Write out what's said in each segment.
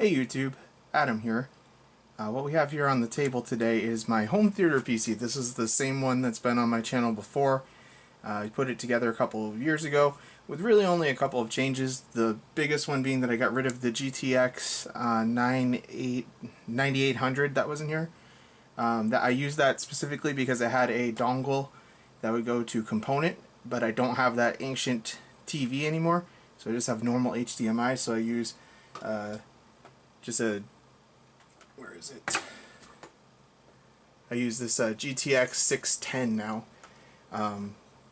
Hey YouTube, Adam here. What we have here on the table today is my home theater PC. This is the same one that's been on my channel before. I put it together a couple of years ago with really only a couple of changes. The biggest one being that I got rid of the GTX 9800 that was in here. I used that specifically because I had a dongle that would go to component, but I don't have that ancient TV anymore, so I just have normal HDMI. So I use where is it? I use this GTX 610 now,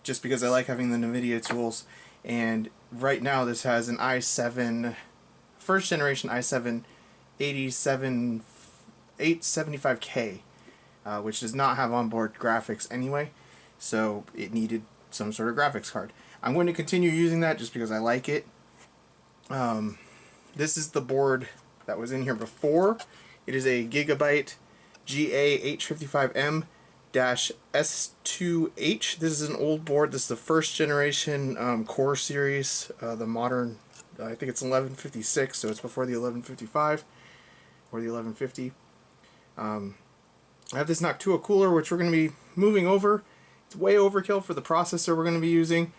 just because I like having the NVIDIA tools. And right now this has an i7, first generation i7 875K, which does not have onboard graphics anyway, so it needed some sort of graphics card. I'm going to continue using that just because I like it. This is the board that was in here before. It is a Gigabyte GA855M-S2H. This is an old board. This is the first generation Core series, the modern, I think it's 1156, so it's before the 1155 or the 1150. I have this Noctua cooler, which we're going to be moving over. It's way overkill for the processor we're going to be using,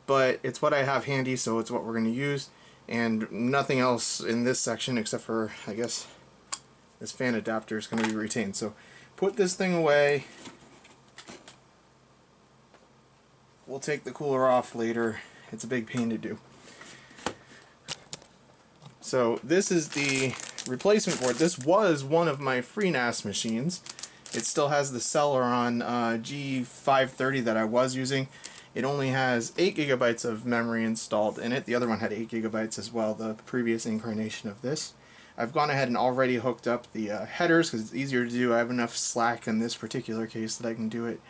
but it's what I have handy, so it's what we're going to use. And nothing else in this section except for, I guess, this fan adapter is going to be retained. So put this thing away. We'll take the cooler off later. It's a big pain to do. So this is the replacement board. This was one of my FreeNAS machines. It still has the Celeron G530 that I was using. It only has 8 gigabytes of memory installed in it. The other one had 8 gigabytes as well, the previous incarnation of this. I've gone ahead and already hooked up the headers because it's easier to do. I have enough slack in this particular case that I can do it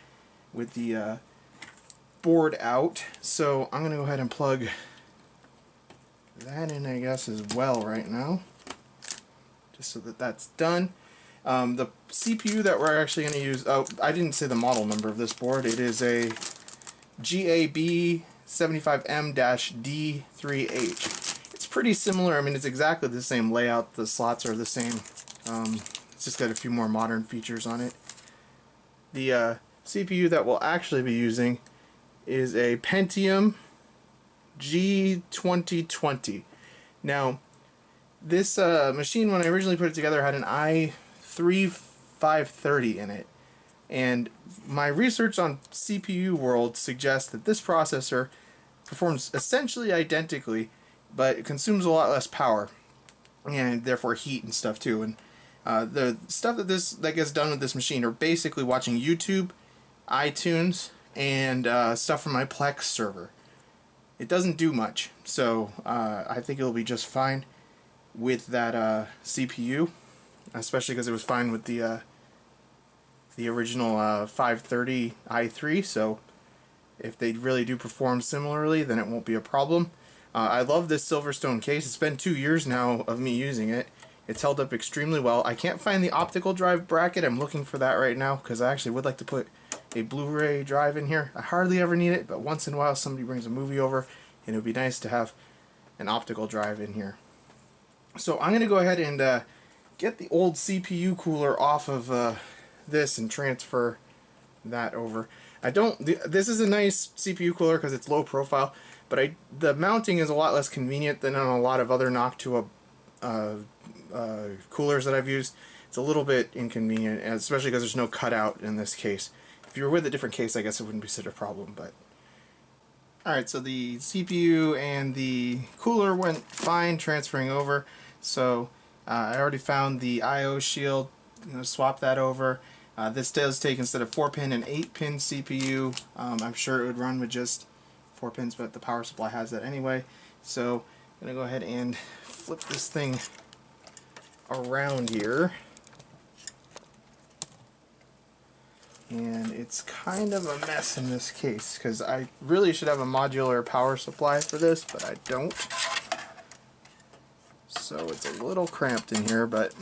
with the board out. So I'm going to go ahead and plug that in, I guess, as well right now, just so that that's done. The CPU that we're actually going to use, oh, I didn't say the model number of this board. It is a GAB75M-D3H. It's pretty similar. I mean, it's exactly the same layout. The slots are the same. It's just got a few more modern features on it. The CPU that we'll actually be using is a Pentium G2020. Now, this machine, when I originally put it together, had an i3-530 in it. And my research on CPU World suggests that this processor performs essentially identically, but it consumes a lot less power, and therefore heat and stuff too. And the stuff that gets done with this machine are basically watching YouTube, iTunes, and stuff from my Plex server. It doesn't do much, so I think it'll be just fine with that CPU, especially because it was fine with the original 530 i3, so if they really do perform similarly, then it won't be a problem. I love this Silverstone case. It's been 2 years now of me using it. It's held up extremely well. I can't find the optical drive bracket. I'm looking for that right now because I actually would like to put a Blu-ray drive in here. I hardly ever need it, but once in a while somebody brings a movie over and it would be nice to have an optical drive in here. So I'm going to go ahead and get the old CPU cooler off of this and transfer that over. This is a nice CPU cooler because it's low profile, but the mounting is a lot less convenient than on a lot of other Noctua coolers that I've used. It's a little bit inconvenient, especially because there's no cutout in this case. If you were with a different case, I guess it wouldn't be such a problem. But alright, so the CPU and the cooler went fine transferring over. So I already found the I/O shield. I'm going to swap that over. This does take, instead of 4-pin, an 8-pin CPU. I'm sure it would run with just 4 pins, but the power supply has that anyway. So I'm going to go ahead and flip this thing around here. And it's kind of a mess in this case because I really should have a modular power supply for this, but I don't. So it's a little cramped in here, but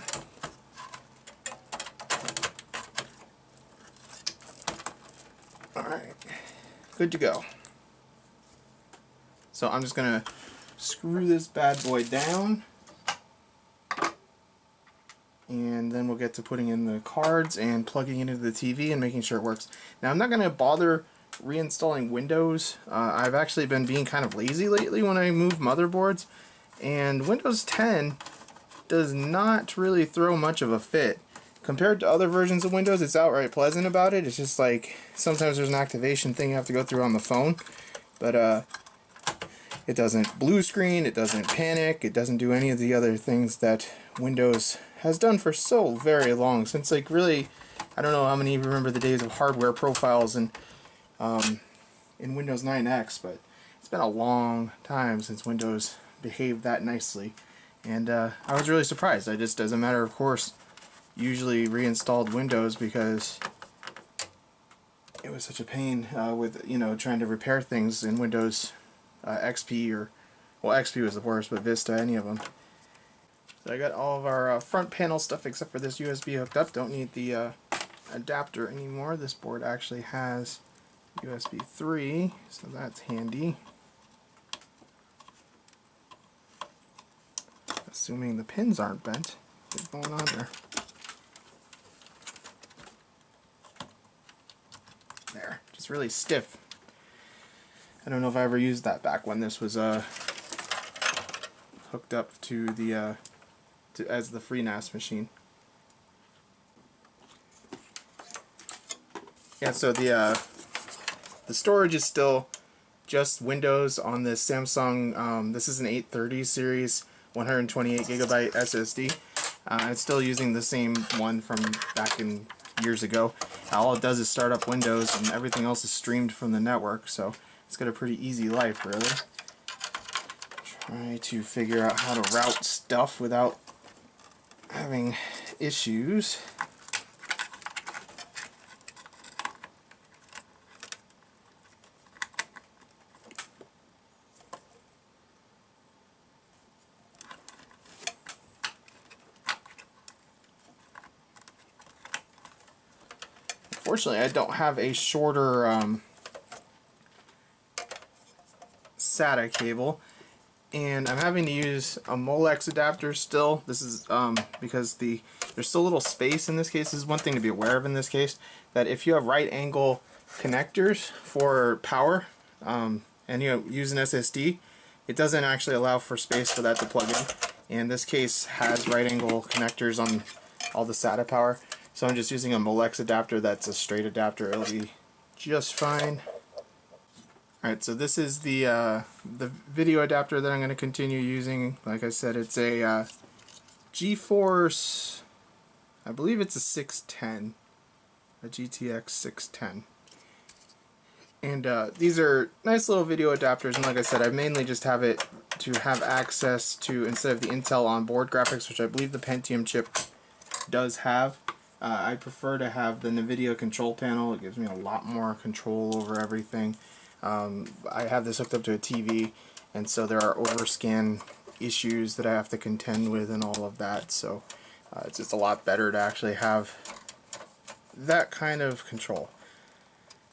alright, good to go. So I'm just going to screw this bad boy down. and then we'll get to putting in the cards and plugging it into the TV and making sure it works. Now I'm not going to bother reinstalling Windows. I've actually been being kind of lazy lately when I move motherboards, and Windows 10 does not really throw much of a fit. Compared to other versions of Windows, it's outright pleasant about it. It's just like sometimes there's an activation thing you have to go through on the phone, but it doesn't blue screen, it doesn't panic, it doesn't do any of the other things that Windows has done for so very long. Since, like, really, I don't know how many of you remember the days of hardware profiles in Windows 9X, but it's been a long time since Windows behaved that nicely. And I was really surprised. I just, as a matter of course, usually reinstalled Windows because it was such a pain with, you know, trying to repair things in Windows XP, or, well, XP was the worst, but Vista, any of them. So I got all of our front panel stuff except for this USB hooked up. Don't need the adapter anymore. This board actually has USB 3, so that's handy. Assuming the pins aren't bent. What's going on there? There, just really stiff. I don't know if I ever used that back when this was hooked up to the as the FreeNAS machine. Yeah, so the storage is still just Windows on this Samsung. This is an 830 series 128GB SSD. It's still using the same one from back in years ago. All it does is start up Windows, and everything else is streamed from the network, so it's got a pretty easy life, really. Try to figure out how to route stuff without having issues. Unfortunately, I don't have a shorter SATA cable, and I'm having to use a Molex adapter still. This is because there's still a little space in this case. This is one thing to be aware of in this case, that if you have right angle connectors for power and you use an SSD, it doesn't actually allow for space for that to plug in. And this case has right angle connectors on all the SATA power. So I'm just using a Molex adapter that's a straight adapter. It'll be just fine. Alright, so this is the video adapter that I'm going to continue using. Like I said, it's a GeForce, I believe it's a 610, a GTX 610. And these are nice little video adapters, and like I said, I mainly just have it to have access to, instead of the Intel onboard graphics, which I believe the Pentium chip does have, I prefer to have the NVIDIA control panel. It gives me a lot more control over everything. I have this hooked up to a TV, and so there are overscan issues that I have to contend with and all of that, so it's just a lot better to actually have that kind of control.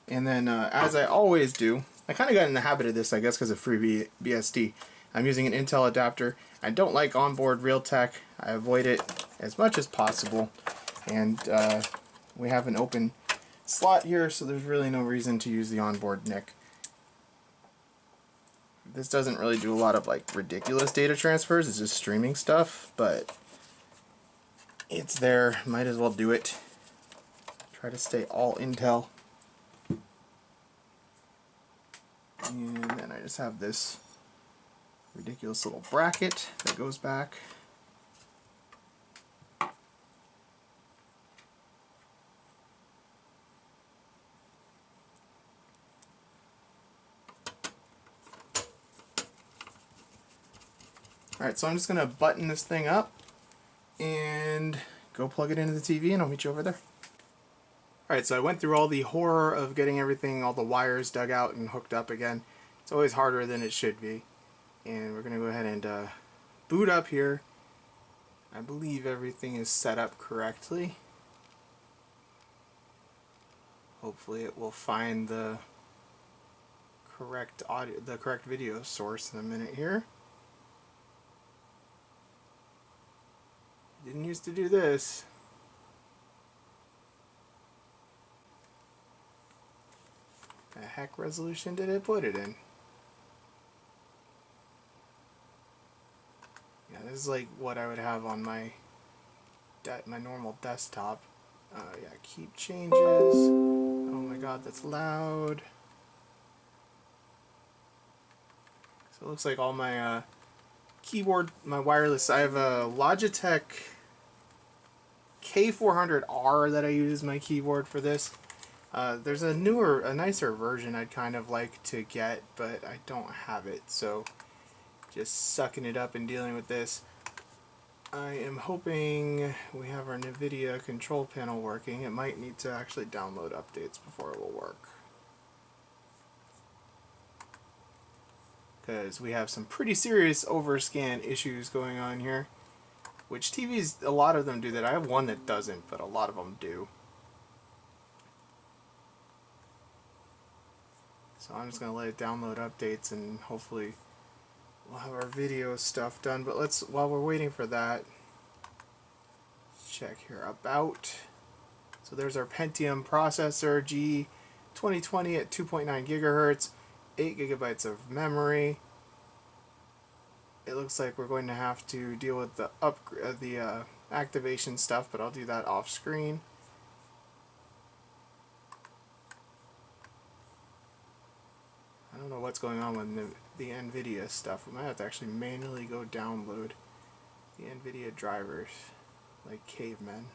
And then, as I always do, I kind of got in the habit of this, I guess, because of FreeBSD. I'm using an Intel adapter. I don't like onboard Realtek. I avoid it as much as possible. And we have an open slot here, so there's really no reason to use the onboard NIC. This doesn't really do a lot of like ridiculous data transfers. It's just streaming stuff, but it's there. Might as well do it. Try to stay all Intel. And then I just have this ridiculous little bracket that goes back. Alright, so I'm just going to button this thing up and go plug it into the TV, and I'll meet you over there. Alright, so I went through all the horror of getting everything, all the wires dug out and hooked up again. It's always harder than it should be. And we're going to go ahead and boot up here. I believe everything is set up correctly. Hopefully it will find the correct audio, the correct video source in a minute here. Didn't used to do this. The heck resolution did it put it in? Yeah, this is like what I would have on my normal desktop. Yeah, keep changes. Oh my god, that's loud. So it looks like all my keyboard, my wireless, I have a Logitech K400R that I use as my keyboard for this. There's a nicer version I'd kind of like to get, but I don't have it, so just sucking it up and dealing with this. I am hoping we have our NVIDIA control panel working. It might need to actually download updates before it will work, because we have some pretty serious overscan issues going on here, which TVs, a lot of them do that. I have one that doesn't, but a lot of them do. So I'm just going to let it download updates, and hopefully we'll have our video stuff done. But while we're waiting for that, let's check here about. So there's our Pentium processor, G2020 at 2.9 gigahertz, 8 gigabytes of memory. It looks like we're going to have to deal with the activation stuff, but I'll do that off screen. I don't know what's going on with the NVIDIA stuff. We might have to actually manually go download the NVIDIA drivers like cavemen.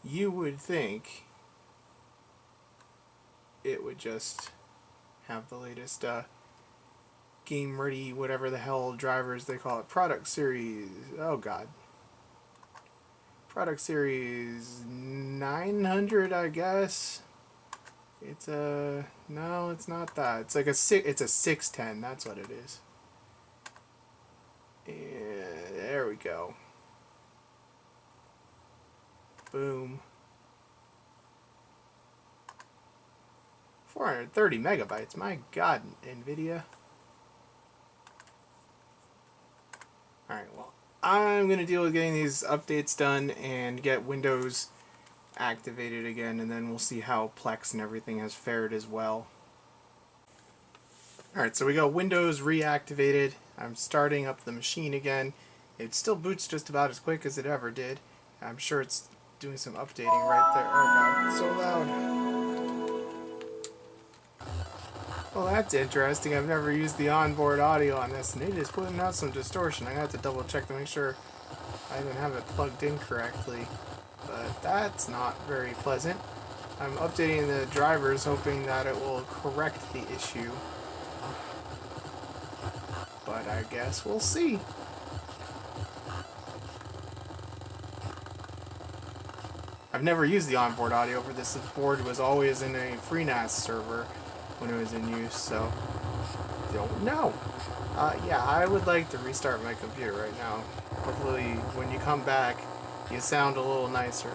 You would think it would just have the latest game ready, whatever the hell drivers they call it, product series, oh god, product series 900, I guess. It's a, no, it's not that. It's like it's a 610, that's what it is. And there we go. Boom. 430 megabytes, my god, NVIDIA. Alright, well, I'm going to deal with getting these updates done and get Windows activated again, and then we'll see how Plex and everything has fared as well. Alright, so we got Windows reactivated. I'm starting up the machine again. It still boots just about as quick as it ever did. I'm sure it's doing some updating right there. Oh god, it's so loud. Well, that's interesting. I've never used the onboard audio on this, and it is putting out some distortion. I have to double check to make sure I even have it plugged in correctly, but that's not very pleasant. I'm updating the drivers, hoping that it will correct the issue, but I guess we'll see. I've never used the onboard audio for this. This board was always in a FreeNAS server when it was in use, so don't know. Yeah, I would like to restart my computer right now. Hopefully when you come back you sound a little nicer.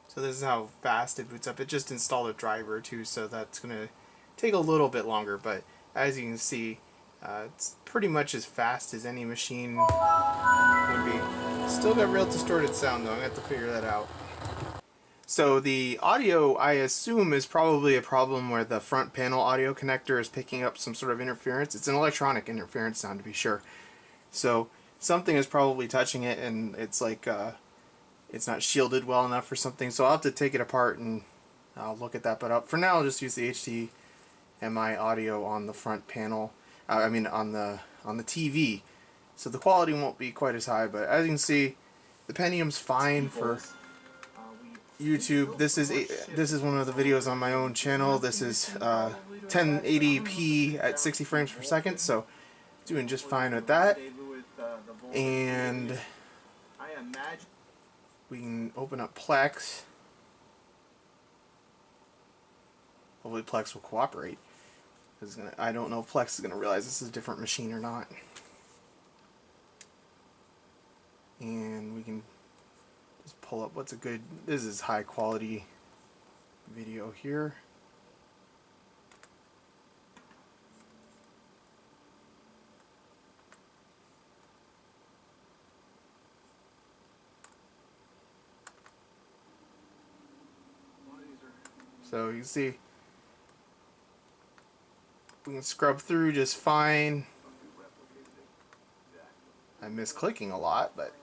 So this is how fast it boots up. It just installed a driver too, so that's going to take a little bit longer, but as you can see, it's pretty much as fast as any machine would be. Still got real distorted sound though, I'm going to have to figure that out. So the audio, I assume, is probably a problem where the front panel audio connector is picking up some sort of interference. It's an electronic interference sound, to be sure. So something is probably touching it, and it's like it's not shielded well enough for something. So I'll have to take it apart and I'll look at that. But for now, I'll just use the HDMI audio on the front panel. I mean on the TV, so the quality won't be quite as high. But as you can see, the Pentium's fine for YouTube. This is one of the videos on my own channel. This is 1080p at 60 frames per second, so doing just fine with that. And we can open up Plex. Hopefully Plex will cooperate. I don't know if Plex is going to realize this is a different machine or not. And we can just pull up what's a good, this is high quality video here. So you can see we can scrub through just fine. I miss clicking a lot, but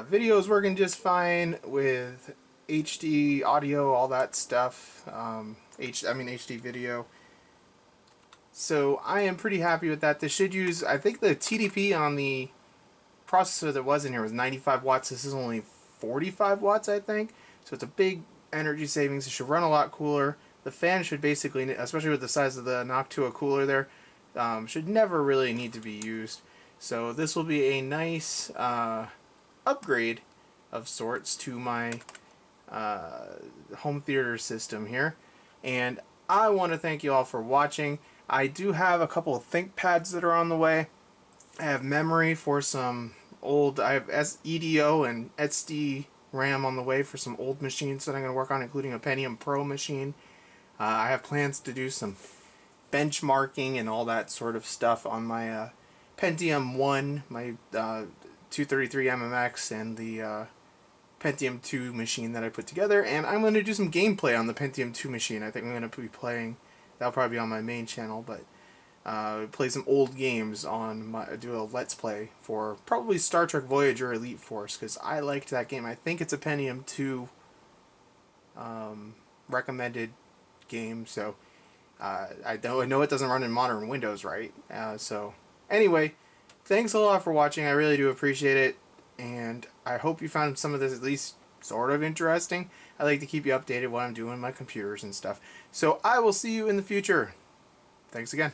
video is working just fine with HD audio, all that stuff. HD video. So I am pretty happy with that. This should use, I think the TDP on the processor that was in here was 95 watts. This is only 45 watts, I think. So it's a big energy savings. It should run a lot cooler. The fan should basically, especially with the size of the Noctua cooler there, should never really need to be used. So this will be a nice upgrade of sorts to my home theater system here. And I want to thank you all for watching. I do have a couple of ThinkPads that are on the way. I have memory for some old, I have EDO and SD RAM on the way for some old machines that I'm going to work on, including a Pentium Pro machine. I have plans to do some benchmarking and all that sort of stuff on my Pentium 1, my 233 MMX, and the Pentium 2 machine that I put together. And I'm going to do some gameplay on the Pentium 2 machine. I think I'm going to be playing, that'll probably be on my main channel, but play some old games on do a let's play for probably Star Trek Voyager Elite Force, because I liked that game. I think it's a Pentium 2 recommended game, so I know it doesn't run in modern Windows, right? So anyway, thanks a lot for watching. I really do appreciate it, and I hope you found some of this at least sort of interesting. I like to keep you updated what I'm doing with my computers and stuff. So I will see you in the future. Thanks again.